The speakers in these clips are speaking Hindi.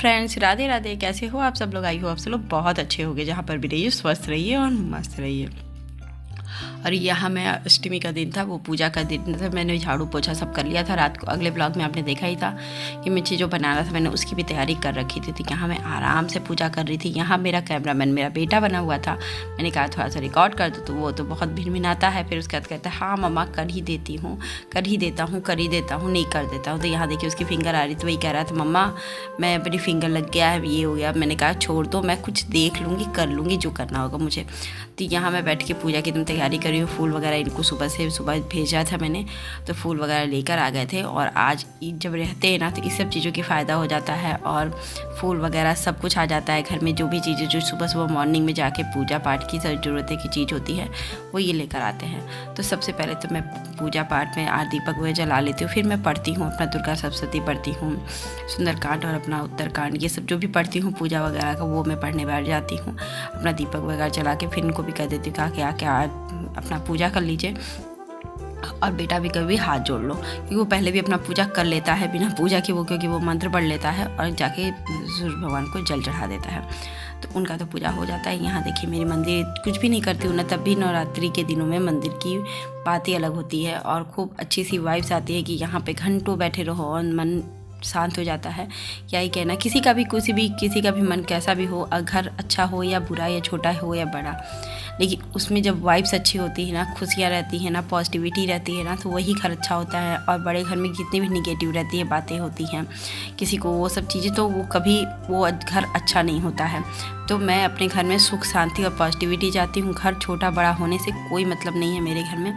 फ्रेंड्स, राधे राधे। कैसे हो आप सब लोग? आई हो आप सब लोग बहुत अच्छे होंगे, जहाँ पर भी रहिए स्वस्थ रहिए और मस्त रहिए। और यहाँ मैं अष्टमी का दिन था, वो पूजा का दिन था। मैंने झाड़ू पोछा सब कर लिया था रात को। अगले ब्लॉग में आपने देखा ही था कि मैं जो बनाना था मैंने उसकी भी तैयारी कर रखी थी। यहाँ मैं आराम से पूजा कर रही थी। यहाँ मेरा कैमरामैन मेरा बेटा बना हुआ था। मैंने कहा थोड़ा सा रिकॉर्ड कर दो, तो वो तो बहुत भिनभिनाता है। फिर उसके बाद कहता है हाँ मम्मा कर ही देता हूँ, नहीं कर देता हूँ। तो यहाँ देखिए उसकी फिंगर आ रही, तो वही कह रहा था मम्मा मैं अपनी फिंगर लग गया है, ये हो गया। मैंने कहा छोड़ दो, मैं कुछ देख लूँगी, कर लूँगी जो करना होगा मुझे। तो यहाँ मैं बैठ के पूजा की एकदम तैयारी कर रही हूँ। फूल वगैरह इनको सुबह भेजा था मैंने, तो फूल वगैरह लेकर आ गए थे। और आज ईद जब रहते हैं ना, तो इस सब चीज़ों की फ़ायदा हो जाता है और फूल वगैरह सब कुछ आ जाता है घर में। जो भी चीज़ें जो सुबह मॉर्निंग में जाके पूजा पाठ की ज़रूरत की चीज़ होती है वो ये लेकर आते हैं। तो सबसे पहले तो मैं पूजा पाठ में दीपक वगैरह जला लेती हूँ। फिर मैं पढ़ती हूँ अपना दुर्गा सप्तशती पढ़ती हूँ, सुंदरकांड और अपना उत्तरकांड, ये सब जो भी पढ़ती हूँ पूजा वगैरह का वो मैं पढ़ने बैठ जाती हूँ। अपना दीपक वगैरह जला के फिर इनको भी कह देती हूँ कि आके अपना पूजा कर लीजिए और बेटा भी कभी हाथ जोड़ लो, क्योंकि वो पहले भी अपना पूजा कर लेता है बिना पूजा के, क्योंकि वो मंत्र पढ़ लेता है और जाके सूर्य भगवान को जल चढ़ा देता है। तो उनका तो पूजा हो जाता है। यहाँ देखिए मेरी मंदिर कुछ भी नहीं करती हूँ ना, तब भी नवरात्रि के दिनों में मंदिर की बात ही अलग होती है और खूब अच्छी सी वाइब्स आती है कि यहाँ पे घंटों बैठे रहो और मन शांत हो जाता है। क्या ही कहना, किसी का भी मन कैसा भी हो, घर अच्छा हो या बुरा या छोटा हो या बड़ा, लेकिन उसमें जब वाइब्स अच्छी होती है ना, खुशियाँ रहती है ना, पॉजिटिविटी रहती है ना, तो वही घर अच्छा होता है। और बड़े घर में जितनी भी निगेटिव रहती है बातें होती हैं किसी को, वो सब चीज़ें, तो वो कभी वो घर अच्छा नहीं होता है। तो मैं अपने घर में सुख शांति और पॉजिटिविटी चाहती हूँ। घर छोटा बड़ा होने से कोई मतलब नहीं है मेरे घर में।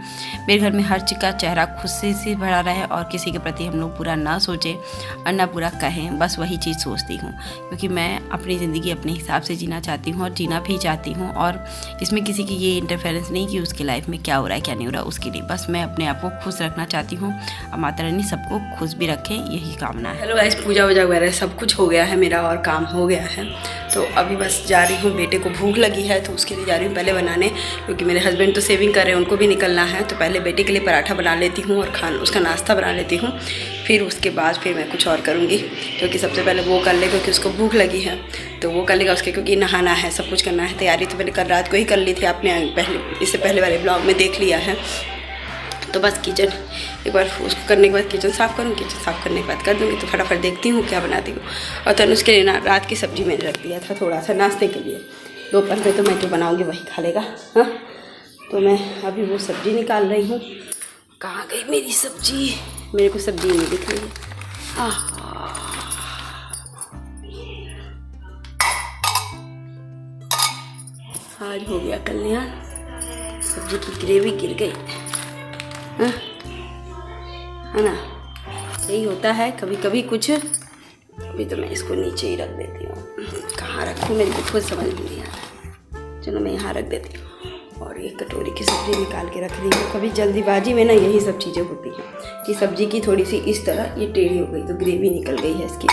मेरे घर में हर चीज़ का चेहरा खुशी से भरा रहे और किसी के प्रति हम लोग बुरा ना सोचें और ना बुरा कहें, बस वही चीज़ सोचती हूँ। क्योंकि मैं अपनी ज़िंदगी अपने हिसाब से जीना चाहती हूँ और जीना भी चाहती हूँ, और इसमें किसी की ये इंटरफेरेंस नहीं कि उसकी लाइफ में क्या हो रहा है क्या नहीं हो रहा, उसके लिए बस मैं अपने आप को खुश रखना चाहती हूँ और माता रानी सबको खुश भी रखें, यही कामना है। हेलो गाइस, पूजा वूजा वगैरह सब कुछ हो गया है मेरा और काम हो गया है। तो अभी बस जा रही हूँ, बेटे को भूख लगी है तो उसके लिए जा रही हूँ पहले बनाने, क्योंकि मेरे हस्बैंड तो सेविंग कर रहे हैं, उनको भी निकलना है। तो पहले बेटे के लिए पराठा बना लेती हूँ और उसका नाश्ता बना लेती हूँ। फिर उसके बाद फिर मैं कुछ और करूँगी, क्योंकि सबसे पहले वो कर ले, क्योंकि उसको भूख लगी है तो वो कर लेगा उसके, क्योंकि नहाना है, सब कुछ करना है। तैयारी तो मैंने कल रात को ही कर ली थी, आपने इससे पहले वाले ब्लॉग में देख लिया है। तो बस किचन एक बार उसको करने के बाद किचन साफ़ करूँ, किचन साफ़ करने के बाद कर दूँगी। तो फटाफट देखती हूँ क्या बनाती हूँ। और तनुष के लिए ना रात की सब्ज़ी मैंने रख दिया था थोड़ा सा नाश्ते के लिए, दोपहर में तो मैं जो बनाऊँगी वही खा लेगा। हाँ, तो मैं अभी वो सब्ज़ी निकाल रही हूँ। कहाँ गई मेरी सब्ज़ी? मेरे को सब्ज़ी नहीं दिख रही है। आज हो गया कल्याण, सब्ज़ी की ग्रेवी गिर गई। हाँ, है ना, यही होता है कभी कभी कुछ। अभी तो मैं इसको नीचे ही रख देती हूँ, कहाँ रखूँ मेरे को खुद समझ नहीं आ रहा। चलो मैं यहाँ रख देती हूँ। और ये कटोरी की सब्ज़ी निकाल के रख रही हूँ। कभी जल्दीबाजी में ना यही सब चीज़ें होती हैं कि सब्ज़ी की थोड़ी सी इस तरह ये टेढ़ी हो गई तो ग्रेवी निकल गई है इसकी।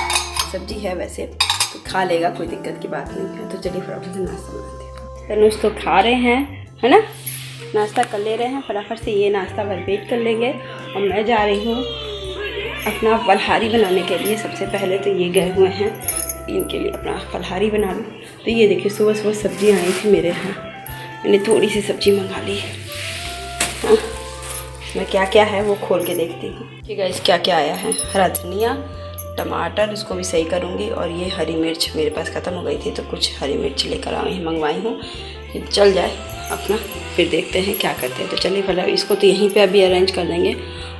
सब्ज़ी है वैसे तो खा लेगा, कोई दिक्कत की बात नहीं है। तो चलिए फटाफट से नाश्ता बनाते हैं। तनुष तो खा रहे हैं, है ना, नाश्ता कर ले रहे हैं। फटाफट से ये नाश्ता भरपेट कर लेंगे और मैं जा रही हूँ अपना फलहारी बनाने के लिए। सबसे पहले तो ये गए हुए हैं, इनके लिए अपना फलहारी बना लूँ। तो ये देखिए सुबह सब्ज़ी आई थी मेरे यहाँ, मैंने थोड़ी सी सब्ज़ी मंगा ली। हाँ, मैं क्या क्या है वो खोल के देखती हूँ कि गाइस क्या क्या आया है। हरा धनिया, टमाटर, इसको भी सही करूँगी। और ये हरी मिर्च मेरे पास ख़त्म हो गई थी तो कुछ हरी मिर्च लेकर मंगवाई हूँ, चल जाए अपना। फिर देखते हैं क्या करते हैं। तो चलिए फटाफट इसको तो यहीं पे अभी अरेंज कर देंगे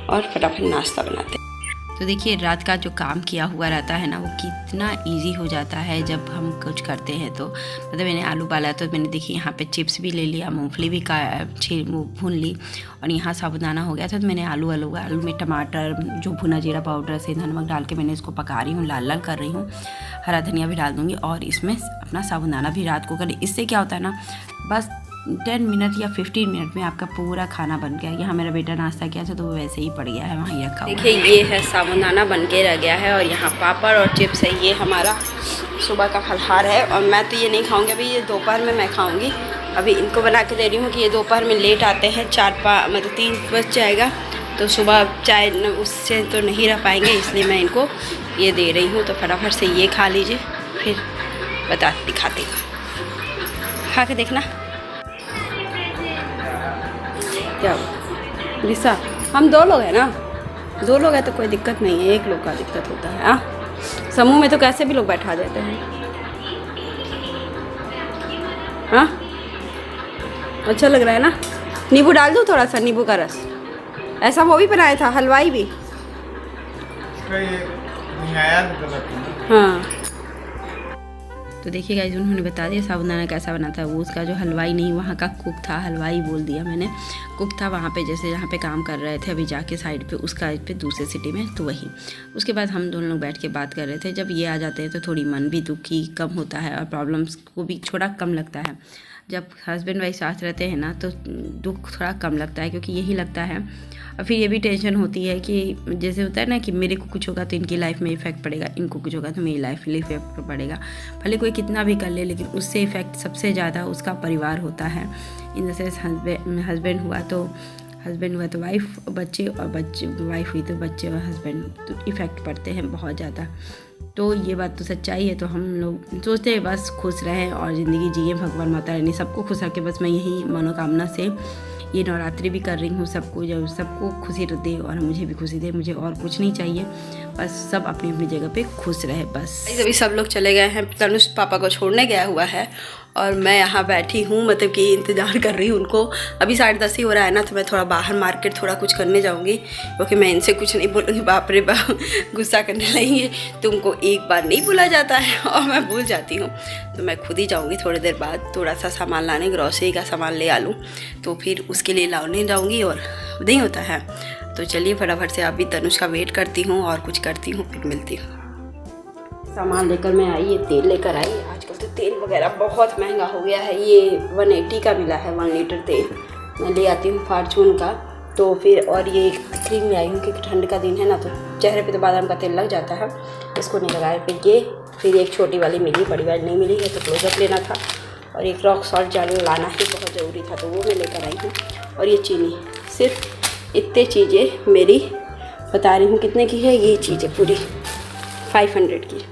और फटाफट नाश्ता बनाते हैं। तो देखिए रात का जो काम किया हुआ रहता है ना, वो कितना इजी हो जाता है जब हम कुछ करते हैं। तो मतलब मैंने आलू उबाला तो मैंने देखिए यहाँ पे चिप्स भी ले लिया, मूंगफली भी भून ली और यहाँ साबुदाना हो गया था। तो मैंने आलू में टमाटर जो भुना जीरा पाउडर से नमक डाल के मैंने इसको पका रही हूँ, लाल लाल कर रही हूँ। हरा धनिया भी डाल दूँगी और इसमें अपना साबुदाना भी रात को कर। इससे क्या होता है ना, बस 10 मिनट या 15 मिनट में आपका पूरा खाना बन गया। यहाँ मेरा बेटा नाश्ता किया था तो वो वैसे ही पड़ गया है वहीं रखा हुआ। देखिए ये है साबुदाना बन के रह गया है और यहाँ पापड़ और चिप्स है। ये हमारा सुबह का फलहार है और मैं तो ये नहीं खाऊंगी अभी, ये दोपहर में मैं खाऊंगी। अभी इनको बना के दे रही हूँ कि ये दोपहर में लेट आते हैं, 4-5 मतलब 3 बज जाएगा तो सुबह चाय उससे तो नहीं रह पाएंगे, इसलिए मैं इनको ये दे रही हूँ। तो फटाफट से ये खा लीजिए, फिर दिखाती हूँ, खा के देखना क्या हुआ। लिसा, हम 2 लोग हैं ना, 2 लोग हैं तो कोई दिक्कत नहीं है, 1 लोग का दिक्कत होता है। हाँ, समूह में तो कैसे भी लोग बैठा देते हैं। हाँ, अच्छा लग रहा है ना। नींबू डाल दूँ थोड़ा सा, नींबू का रस। ऐसा वो भी बनाया था, हलवाई भी। हाँ, तो देखिए गाइस, उन्होंने बता दिया साबूदाना कैसा बना था। वो उसका जो हलवाई नहीं, वहाँ का कुक था, हलवाई बोल दिया मैंने, कुक था वहाँ पे, जैसे जहाँ पे काम कर रहे थे अभी जाके साइड पे, उसका पे दूसरे सिटी में, तो वही। उसके बाद हम दोनों लोग बैठ के बात कर रहे थे। जब ये आ जाते हैं तो थोड़ी मन भी दुखी कम होता है और प्रॉब्लम्स को भी थोड़ा कम लगता है। जब हस्बैंड वाइफ साथ रहते हैं ना तो दुख थोड़ा कम लगता है, क्योंकि यही लगता है। और फिर ये भी टेंशन होती है कि जैसे होता है ना कि मेरे को कुछ होगा तो इनकी लाइफ में इफ़ेक्ट पड़ेगा, इनको कुछ होगा तो मेरी लाइफ में इफ़ेक्ट पड़ेगा। भले कोई कितना भी कर ले, लेकिन उससे इफ़ेक्ट सबसे ज़्यादा उसका परिवार होता है। इन द सेंस हस्बैंड हुआ तो वाइफ, बच्चे, और बच्चे वाइफ हुई तो बच्चे और हस्बैंड, तो इफ़ेक्ट पड़ते हैं बहुत ज़्यादा। तो ये बात तो सच्चाई है। तो हम लोग सोचते हैं बस खुश रहें और ज़िंदगी जिए, भगवान माता रानी सबको खुश रखे। बस मैं यही मनोकामना से ये नवरात्रि भी कर रही हूँ, सबको खुशी दे और मुझे भी खुशी दे। मुझे और कुछ नहीं चाहिए, बस सब अपनी अपनी जगह पे खुश रहे बस। अभी सब लोग चले गए हैं, तनुष पापा को छोड़ने गया हुआ है और मैं यहाँ बैठी हूँ, मतलब कि इंतज़ार कर रही हूँ उनको। अभी 10:30 ही हो रहा है ना, तो मैं थोड़ा बाहर मार्केट थोड़ा कुछ करने जाऊँगी, क्योंकि मैं इनसे कुछ नहीं बोलूँगी। बाप रे बाप, गुस्सा करने लगेंगे। तुमको एक बार नहीं बोला जाता है और मैं भूल जाती हूँ, तो मैं खुद ही जाऊँगी थोड़ी देर बाद। थोड़ा सा सामान लाने, ग्रॉसरी का सामान ले आ लूँ, तो फिर उसके लिए लाने जाऊँगी और नहीं होता है। तो चलिए फटाफट से अभी तनुष का वेट करती हूँ और कुछ करती हूँ, फिर मिलती हूँ। सामान लेकर मैं आई, ये तेल लेकर आई। आजकल तो तेल वगैरह बहुत महंगा हो गया है। ये 180 का मिला है 1 लीटर तेल। मैं ले आती हूँ फॉर्चून का। तो फिर और ये क्रीम ले आई हूँ, क्योंकि ठंड का दिन है ना, तो चेहरे पे तो बादाम का तेल लग जाता है, इसको नहीं लगाया। फिर एक छोटी वाली मिली, बड़ी वाली नहीं मिली है, तो क्लोजअप लेना था। और एक रॉक सॉल्ट जाल लाना ही बहुत ज़रूरी था, तो वो मैं लेकर आई हूँ। और ये चीनी, सिर्फ इतने चीज़ें मेरी बता रही हूँ कितने की है ये चीज़ें, पूरी 500 की।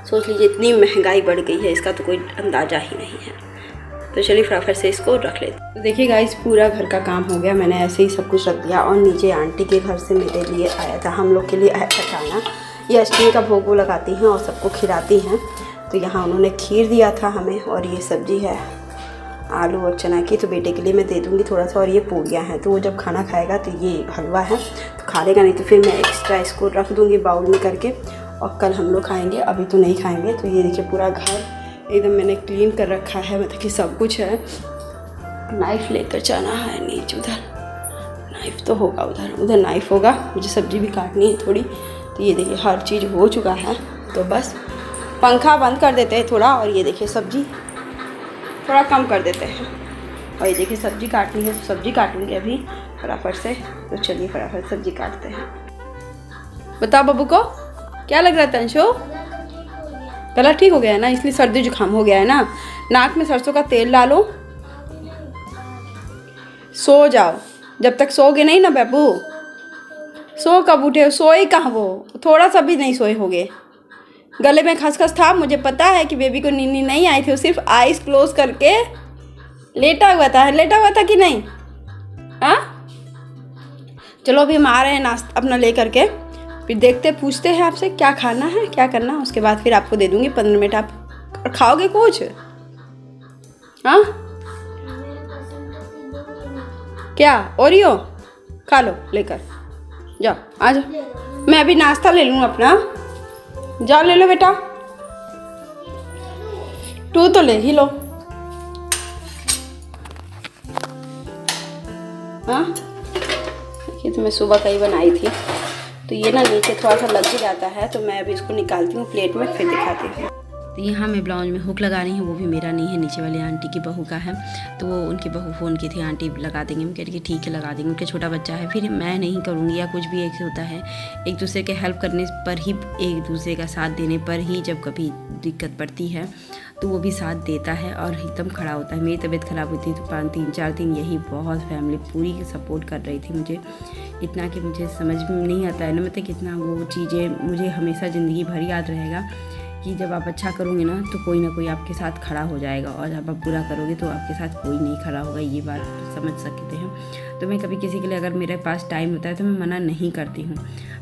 सोच लीजिए इतनी महंगाई बढ़ गई है, इसका तो कोई अंदाज़ा ही नहीं है। तो चलिए फटाफट से इसको रख लेते। तो देखिए गाइस, पूरा घर का काम हो गया, मैंने ऐसे ही सब कुछ रख दिया। और नीचे आंटी के घर से मेरे लिए आया था, हम लोग के लिए आया था खाना। ये अष्टमी का भोग वो लगाती हैं और सबको खिलाती हैं। तो यहाँ उन्होंने खीर दिया था हमें, और ये सब्जी है आलू और चना की, तो बेटे के लिए मैं दे दूँगी थोड़ा सा। और ये पूड़ियाँ हैं, तो वो जब खाना खाएगा तो ये हलवा है तो खा लेगा, नहीं तो फिर मैं एक्स्ट्रा इसको रख दूँगी बाउल में करके, और कल हम लोग खाएंगे, अभी तो नहीं खाएंगे। तो ये देखिए पूरा घर एकदम मैंने क्लीन कर रखा है, मतलब कि सब कुछ है। नाइफ़ लेकर जाना है नीचे, उधर नाइफ़ तो होगा, उधर नाइफ़ होगा, मुझे सब्ज़ी भी काटनी है थोड़ी। तो ये देखिए हर चीज़ हो चुका है, तो बस पंखा बंद कर देते हैं थोड़ा। और ये देखिए सब्ज़ी थोड़ा कम कर देते हैं। और ये देखिए सब्ज़ी काटनी है, तो सब्ज़ी काटूँगी अभी फटाफट से। तो चलिए फटाफट सब्ज़ी काटते हैं। बताओ बब्बू को क्या लग रहा है तंशो? गला ठीक हो गया है ना, इसलिए सर्दी जुकाम हो गया है ना। नाक में सरसों का तेल डालो, सो जाओ। जब तक सोगे नहीं ना बाबू, सो कब उठे? सोए कहाँ वो, थोड़ा सा भी नहीं सोए होगे। गले में खसखस था, मुझे पता है कि बेबी को नींद नहीं आई थी, वो सिर्फ आइज क्लोज करके लेटा हुआ था कि नहीं? हाँ चलो अभी हम आ रहे हैं नाश्ता अपना ले करके, फिर देखते पूछते हैं आपसे क्या खाना है क्या करना है, उसके बाद फिर आपको दे दूँगी 15 मिनट। आप खाओगे कुछ? हाँ क्या ओरियो खा लो, लेकर जाओ, आ जाओ। मैं अभी नाश्ता ले लूँ अपना, जाओ ले लो बेटा, तू तो ले ही लो। हाँ ये तो मैं सुबह का ही बनाई थी। तो ये ना नीचे थोड़ा सा लग ही जाता है, तो मैं अभी इसको निकालती हूँ प्लेट में, फिर दिखाती हूँ। तो यहाँ मैं ब्लाउज में हुक लगा रही हूँ, वो भी मेरा नहीं है, नीचे वाली आंटी की बहू का है। तो वो उनकी बहू फ़ोन की थी, आंटी लगा देंगे। मैं कह रही कि ठीक है लगा देंगे, उनके छोटा बच्चा है, फिर मैं नहीं करूँगी या कुछ भी। एक होता है एक दूसरे के हेल्प करने पर ही, एक दूसरे का साथ देने पर ही जब कभी दिक्कत पड़ती है तो वो भी साथ देता है और एकदम खड़ा होता है। मेरी तबीयत ख़राब हुई थी तो 3-4 दिन यही बहुत फैमिली पूरी सपोर्ट कर रही थी मुझे, इतना कि मुझे समझ में नहीं आता है ना, मतलब कितना वो चीज़ें मुझे हमेशा ज़िंदगी भर याद रहेगा कि जब आप अच्छा करोगे ना तो कोई ना कोई आपके साथ खड़ा हो जाएगा, और जब आप बुरा करोगे तो आपके साथ कोई नहीं खड़ा होगा। ये बात समझ सकते हैं। तो मैं कभी किसी के लिए अगर मेरे पास टाइम होता है तो मैं मना नहीं करती हूँ,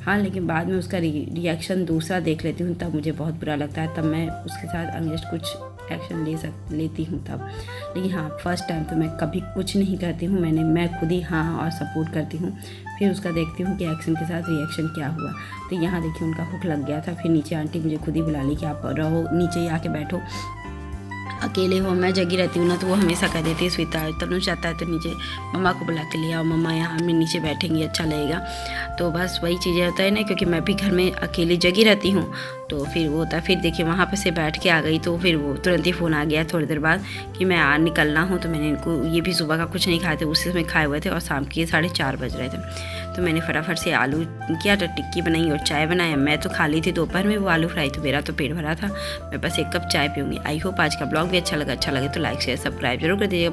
हाँ, लेकिन बाद में उसका रिएक्शन दूसरा देख लेती हूँ तब मुझे बहुत बुरा लगता है, तब मैं उसके साथ अगेंस्ट कुछ एक्शन लेती हूँ तब। लेकिन हाँ, फर्स्ट टाइम तो मैं कभी कुछ नहीं करती हूँ, मैं खुद ही हाँ और सपोर्ट करती हूँ, फिर उसका देखती हूँ कि एक्शन के साथ रिएक्शन क्या हुआ। तो यहाँ देखिए उनका हुक लग गया था, फिर नीचे आंटी मुझे खुद ही बुला ली कि आप रहो, नीचे ही आके बैठो, अकेले हो। मैं जगी रहती हूँ ना तो वो हमेशा कह देती है स्वीता तनुज आता है तो नीचे मम्मा को बुला के ले आओ, मम्मा यहाँ में नीचे बैठेंगी अच्छा लगेगा। तो बस वही चीज़ें होता है ना, क्योंकि मैं भी घर में अकेले जगी रहती हूँ तो फिर वो होता है। फिर देखिए वहाँ पर से बैठ के आ गई तो फिर वो तुरंत ही फ़ोन आ गया थोड़ी देर बाद कि मैं निकलना हूँ। तो मैंने इनको, ये भी सुबह का कुछ नहीं खाए थे, उसी समय खाए हुए थे और शाम के 4:30 बज रहे थे। तो मैंने फटाफट से आलू किया, तो टिक्की बनाई और चाय बनाया। मैं तो खा ली थी दोपहर में वो आलू फ्राई, तो मेरा तो पेट भरा था, मैं बस 1 कप चाय पीऊँगी। आई होप आज का ब्लॉग भी अच्छा लगे तो लाइक शेयर सब्सक्राइब जरूर कर दीजिएगा।